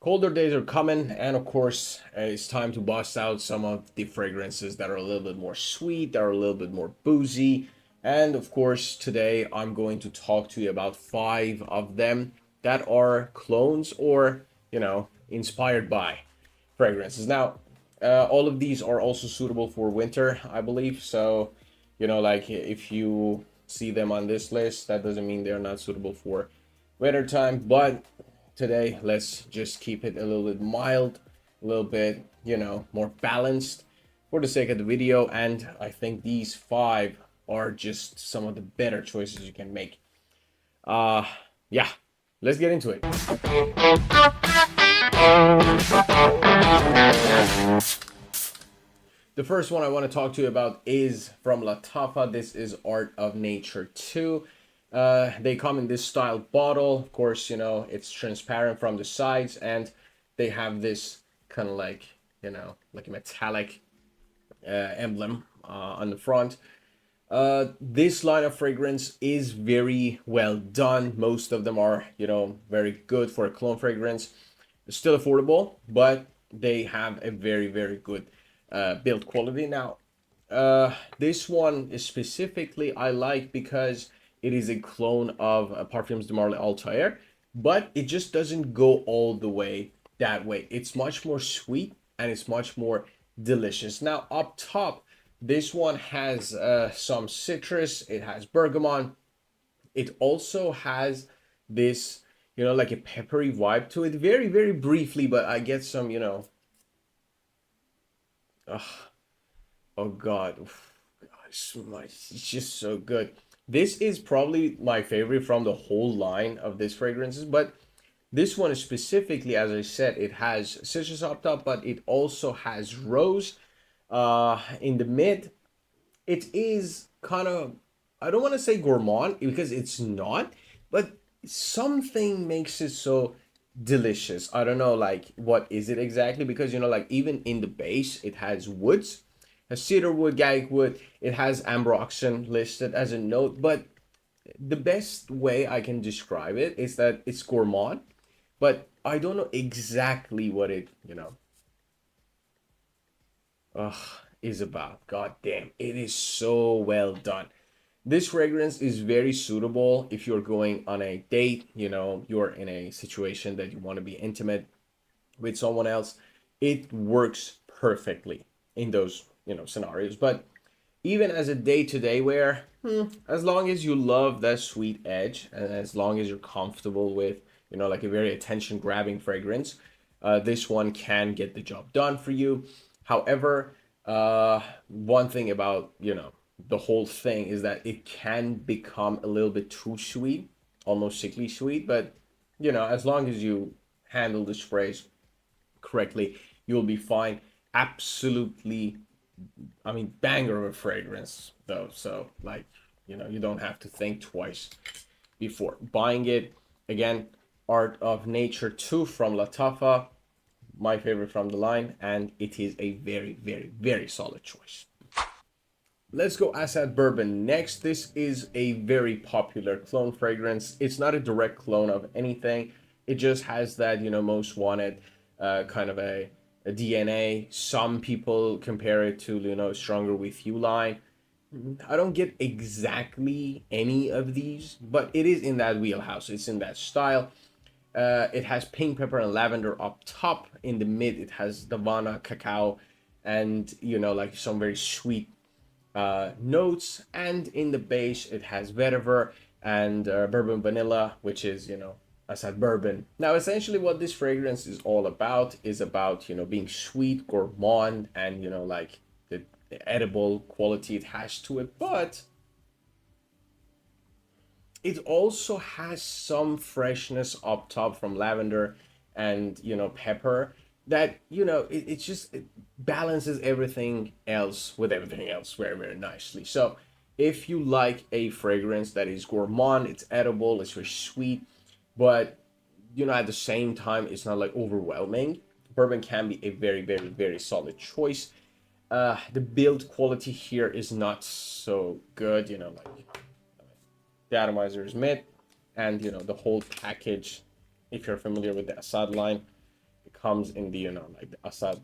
Colder days are coming, and of course, it's time to bust out some of the fragrances that are a little bit more sweet, that are a little bit more boozy. And of course, today I'm going to talk to you about five of them that are clones or, inspired by fragrances. Now, all of these are also suitable for winter, I believe. So, like if you see them on this list, that doesn't mean they're not suitable for winter time, but today let's just keep it a little bit mild, a little bit more balanced for the sake of the video. And I think these five are just some of the better choices you can make. Yeah, let's get into it. The first one I want to talk to you about is from Lattafa. This is Art of Nature 2. They come in this style bottle. Of course, it's transparent from the sides, and they have this kind of like a metallic emblem on the front. This line of fragrance is very well done. Most of them are, very good for a cologne fragrance. It's still affordable, but they have a very, very good build quality. Now, this one is specifically I like because it is a clone of Parfums de Marly Altair, but it just doesn't go all the way that way. It's much more sweet and it's much more delicious. Now, up top, this one has some citrus. It has bergamot. It also has this, like a peppery vibe to it. Very, very briefly, but I get some, oh God, it's just so good. This is probably my favorite from the whole line of these fragrances, but this one is specifically, as I said, it has citrus up top, but it also has rose in the mid. It is kind of, I don't want to say gourmand because it's not, but something makes it so delicious. I don't know, like, what is it exactly? Because, like, even in the base, it has woods, a cedar wood, garlic wood. It has ambroxan listed as a note, but the best way I can describe it is that it's gourmand, but I don't know exactly what it, uh, is about. God damn, it is so well done. This fragrance is very suitable if you're going on a date, you're in a situation that you want to be intimate with someone else. It works perfectly in those, scenarios. But even as a day-to-day wear, as long as you love that sweet edge and as long as you're comfortable with, like a very attention-grabbing fragrance, this one can get the job done for you. However, one thing about, the whole thing is that it can become a little bit too sweet, almost sickly sweet. But, as long as you handle the sprays correctly, you'll be fine. Absolutely, I mean, banger of a fragrance though. So like, you don't have to think twice before buying it. Again, Art of Nature 2 from Lattafa, my favorite from the line, and it is a very, very, very solid choice. Let's go Asad Bourbon next. This is a very popular clone fragrance. It's not a direct clone of anything. It just has that, most wanted kind of a DNA. Some people compare it to, Stronger With You line. I don't get exactly any of these, but it is in that wheelhouse. It's in that style. It has pink pepper and lavender up top. In the mid, it has Davana, cacao, and, like some very sweet notes. And in the base, it has vetiver and bourbon vanilla, which is, Asad Bourbon. Now, essentially what this fragrance is all about is about, being sweet, gourmand, and, like the edible quality it has to it. But it also has some freshness up top from lavender and, pepper that, it balances everything else with everything else very, very nicely. So if you like a fragrance that is gourmand, it's edible, it's very sweet, but at the same time it's not like overwhelming, bourbon can be a very, very, very solid choice. The build quality here is not so good, like the atomizer is mid, and the whole package, if you're familiar with the Assad line, comes in the, like the Asad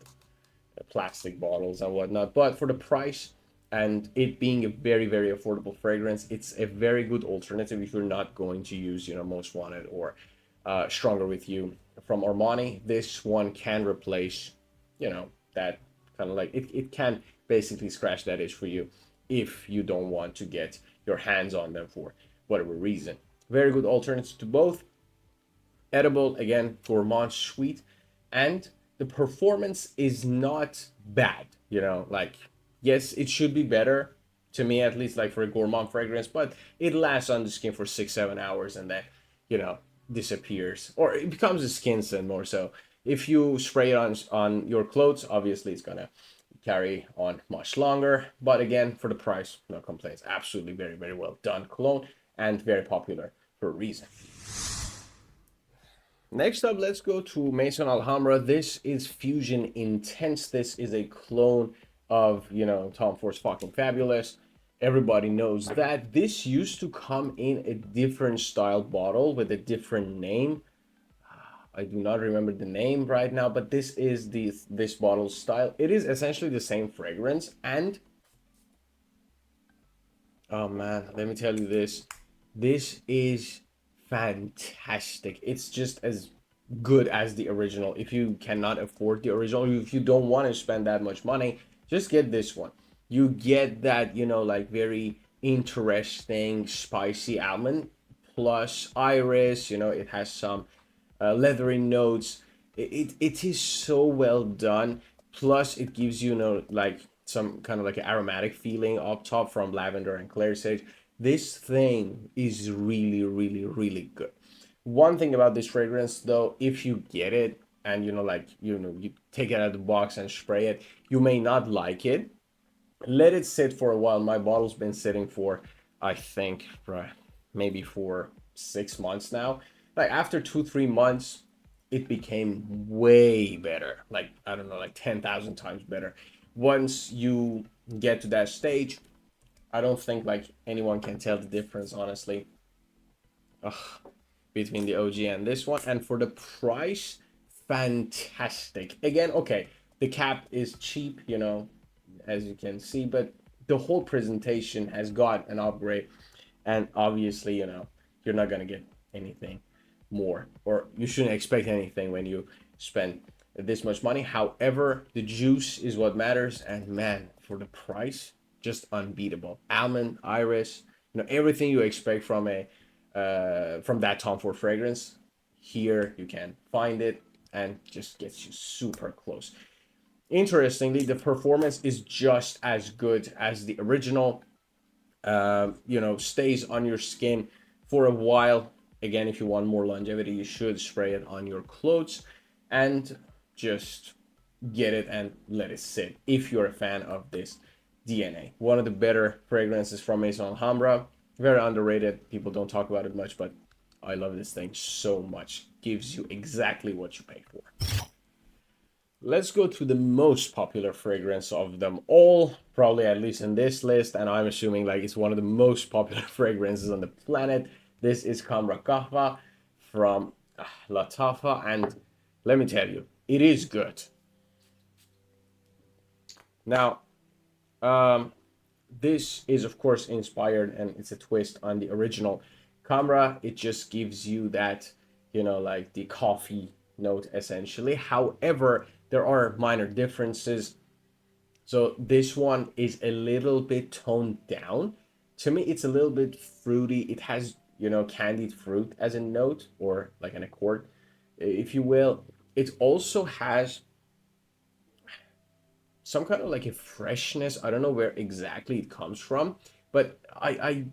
plastic bottles and whatnot. But for the price and it being a very, very affordable fragrance, it's a very good alternative if you're not going to use, Most Wanted or Stronger With You from Armani. This one can replace, that kind of like, it can basically scratch that itch for you if you don't want to get your hands on them for whatever reason. Very good alternative to both. Edible, again, gourmand, sweet, and the performance is not bad. Like, yes, it should be better, to me at least, like for a gourmand fragrance, but it lasts on the skin for 6-7 hours and then you know disappears, or it becomes a skin scent more so. If you spray it on your clothes, obviously it's gonna carry on much longer, but again, for the price, no complaints. Absolutely very, very well done cologne, and very popular for a reason. Next up, let's go to Mason Alhambra. This is Fusion Intense. This is a clone of, Tom Ford's Fucking Fabulous. Everybody knows that. This used to come in a different style bottle with a different name. I do not remember the name right now, but this is this bottle style. It is essentially the same fragrance, and oh man, let me tell you this. This is fantastic. It's just as good as the original. If you cannot afford the original, if you don't want to spend that much money, just get this one. You get that, like very interesting spicy almond plus iris. It has some leathery notes. It is so well done. Plus it gives like some kind of like an aromatic feeling up top from lavender and clary sage. This thing is really, really, really good. One thing about this fragrance though, if you get it and you take it out of the box and spray it, you may not like it. Let it sit for a while. My bottle's been sitting for, I think, maybe for 6 months now. Like after 2-3 months, it became way better. Like, I don't know, like 10,000 times better. Once you get to that stage, I don't think like anyone can tell the difference, honestly. Ugh, between the OG and this one. And for the price, fantastic. Again, okay, the cap is cheap, as you can see, but the whole presentation has got an upgrade. And obviously, you're not gonna get anything more, or you shouldn't expect anything when you spend this much money. However, the juice is what matters, and man, for the price, just unbeatable. Almond, iris, everything you expect from from that Tom Ford fragrance. Here you can find it, and just gets you super close. Interestingly, the performance is just as good as the original. Stays on your skin for a while. Again, if you want more longevity, you should spray it on your clothes and just get it and let it sit if you're a fan of this DNA. One of the better fragrances from Mason Alhambra. Very underrated. People don't talk about it much, but I love this thing so much. Gives you exactly what you pay for. Let's go to the most popular fragrance of them all, probably at least in this list, and I'm assuming like it's one of the most popular fragrances on the planet. This is Khamra Qahwa from Lattafa, and let me tell you, it is good. Now, this is of course inspired, and it's a twist on the original Khamra. It just gives you that, like the coffee note essentially. However, there are minor differences. So this one is a little bit toned down. To me, it's a little bit fruity. It has, candied fruit as a note, or like an accord, if you will. It also has some kind of like a freshness. I don't know where exactly it comes from, but I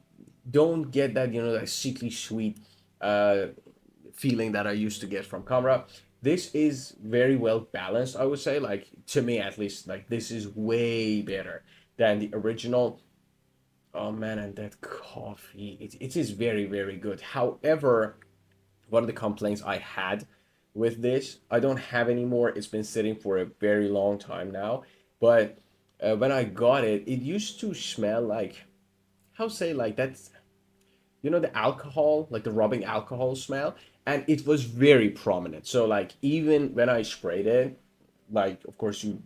don't get that, that sickly sweet feeling that I used to get from Khamra. This is very well balanced, I would say. Like, to me at least, like this is way better than the original. Oh man, and that coffee, it is very, very good. However, one of the complaints I had with this, I don't have anymore. It's been sitting for a very long time now. But when I got it, it used to smell like, how say, like that's, the alcohol, like the rubbing alcohol smell. and it was very prominent. So like even when I sprayed it, like of course you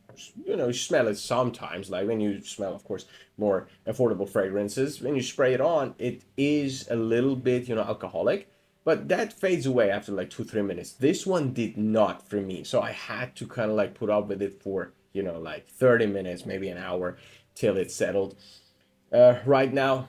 smell it sometimes, like when you smell of course more affordable fragrances, when you spray it on, it is a little bit alcoholic, but that fades away after like 2-3 minutes. This one did not for me, so I had to kind of like put up with it for like 30 minutes, maybe an hour, till it settled. Right now,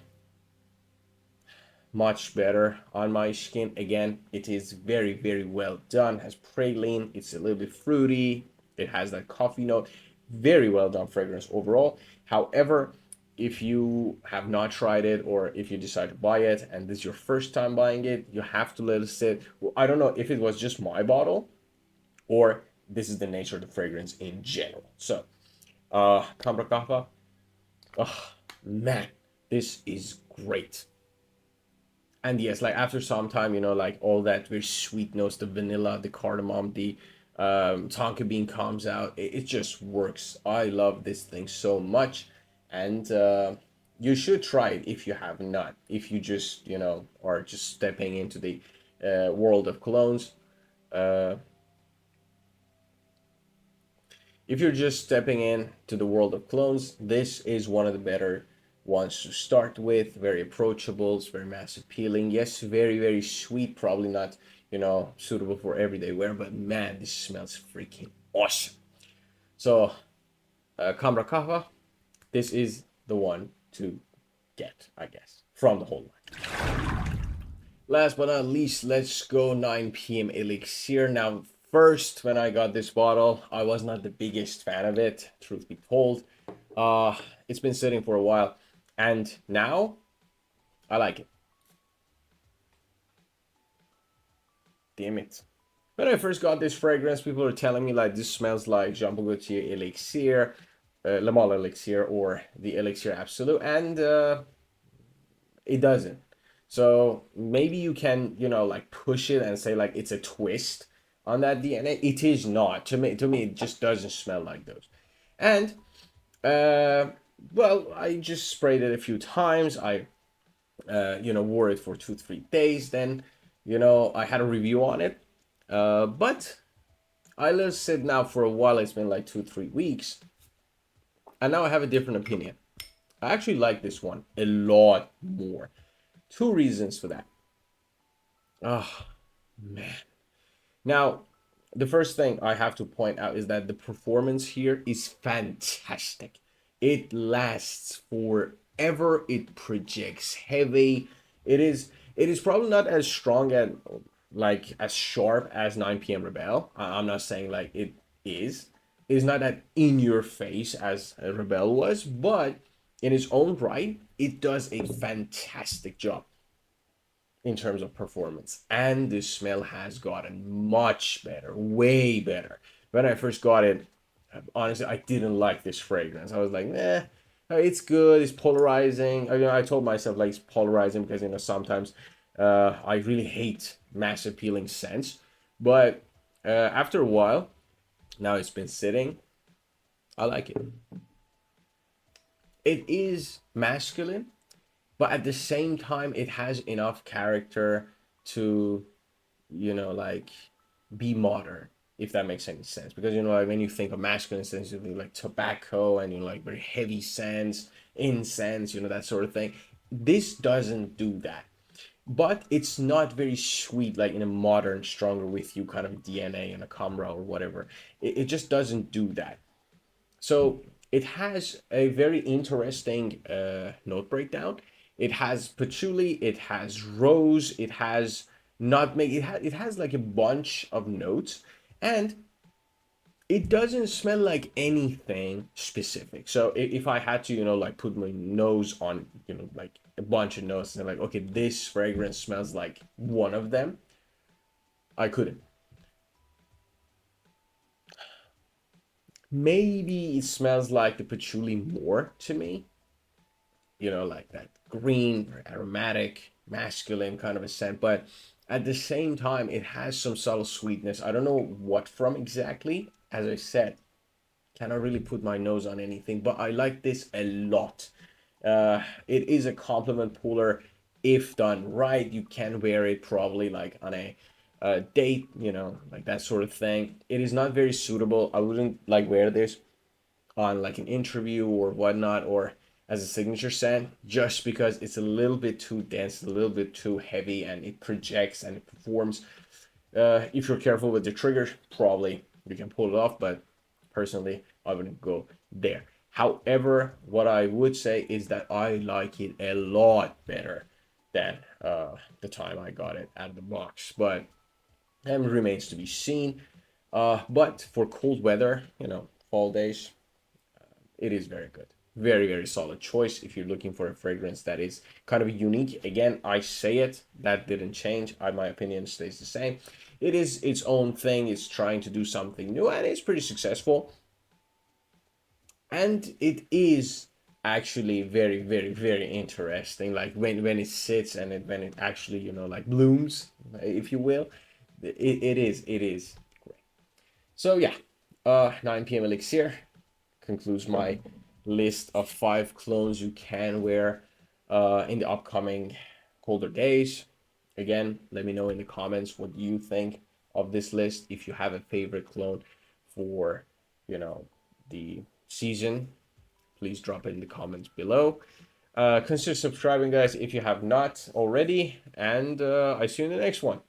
much better on my skin. Again, it is very, very well done. Has praline. It's a little bit fruity. It has that coffee note. Very well done fragrance overall. However, if you have not tried it, or if you decide to buy it and this is your first time buying it, you have to let it sit. Well, I don't know if it was just my bottle or this is the nature of the fragrance in general. So, Khamra Qahwa. Oh, man, this is great. And yes, like after some time, like all that very sweet notes, the vanilla, the cardamom, the tonka bean comes out. It just works. I love this thing so much, and you should try it if you have not. If you just are just stepping into the world of colognes. Uh, if you're just stepping in to the world of clones, this is one of the better ones to start with. Very approachable, it's very mass appealing. Yes, very, very sweet, probably not, suitable for everyday wear, but man, this smells freaking awesome. So, Khamra Qahwa, this is the one to get, I guess, from the whole line. Last but not least, let's go 9 p.m. Elixir. Now, first, when I got this bottle, I was not the biggest fan of it, truth be told. It's been sitting for a while, and now I like it. Damn it. When I first got this fragrance, people were telling me like this smells like Jean Paul Gaultier Elixir, Le Male Elixir, or the Elixir Absolute, and it doesn't. So maybe you can, like push it and say like it's a twist on that DNA. It is not. To me, it just doesn't smell like those. And well, I just sprayed it a few times. I wore it for 2-3 days. Then, I had a review on it. But I let it sit now for a while. It's been like 2-3 weeks, and now I have a different opinion. I actually like this one a lot more. Two reasons for that. Oh, man. Now, the first thing I have to point out is that the performance here is fantastic. It lasts forever. It projects heavy. It is probably not as strong and like as sharp as 9 p.m. Rebel. I'm not saying like it is. It's not that in your face as Rebel was, but in its own right, it does a fantastic job in terms of performance, and the smell has gotten much better, way better. When I first got it, honestly, I didn't like this fragrance. I was like, it's good, it's polarizing. I told myself like it's polarizing because sometimes I really hate mass appealing scents, but after a while, now it's been sitting, I like it. It is masculine, but at the same time it has enough character to like be modern, if that makes any sense, because like when you think of masculine scents, you think like tobacco and like very heavy scents, incense, that sort of thing. This doesn't do that, but it's not very sweet like in a modern stronger with you kind of DNA in a Khamrah or whatever. It just doesn't do that. So it has a very interesting note breakdown. It has patchouli, it has rose, it has nutmeg, it has like a bunch of notes, and it doesn't smell like anything specific. So if I had to, like put my nose on, like a bunch of notes and like, okay, this fragrance smells like one of them, I couldn't. Maybe it smells like the patchouli more to me, like that green, aromatic, masculine kind of a scent. But at the same time, it has some subtle sweetness. I don't know what from exactly. As I said, cannot really put my nose on anything, but I like this a lot. It is a compliment puller. If done right, you can wear it probably like on a date, you know, like that sort of thing. It is not very suitable. I wouldn't like wear this on like an interview or whatnot, or as a signature scent, just because it's a little bit too dense, a little bit too heavy, and it projects and it performs. If you're careful with the trigger, probably you can pull it off, but personally, I wouldn't go there. However, what I would say is that I like it a lot better than the time I got it out of the box, but it remains to be seen. But for cold weather, you know, fall days, it is very good. Very, very solid choice if you're looking for a fragrance that is kind of unique. Again, I say it, that didn't change. My opinion stays the same. It is its own thing. It's trying to do something new, and it's pretty successful. And it is actually very, very, very interesting. Like when it sits and when it actually, you know, like blooms, if you will. It is great. So yeah, 9 p.m. Elixir concludes my list of 5 clones you can wear in the upcoming colder days. Again, let me know in the comments what you think of this list. If you have a favorite clone for, you know, the season, please drop it in the comments below. Consider subscribing, guys, if you have not already, and I see you in the next one.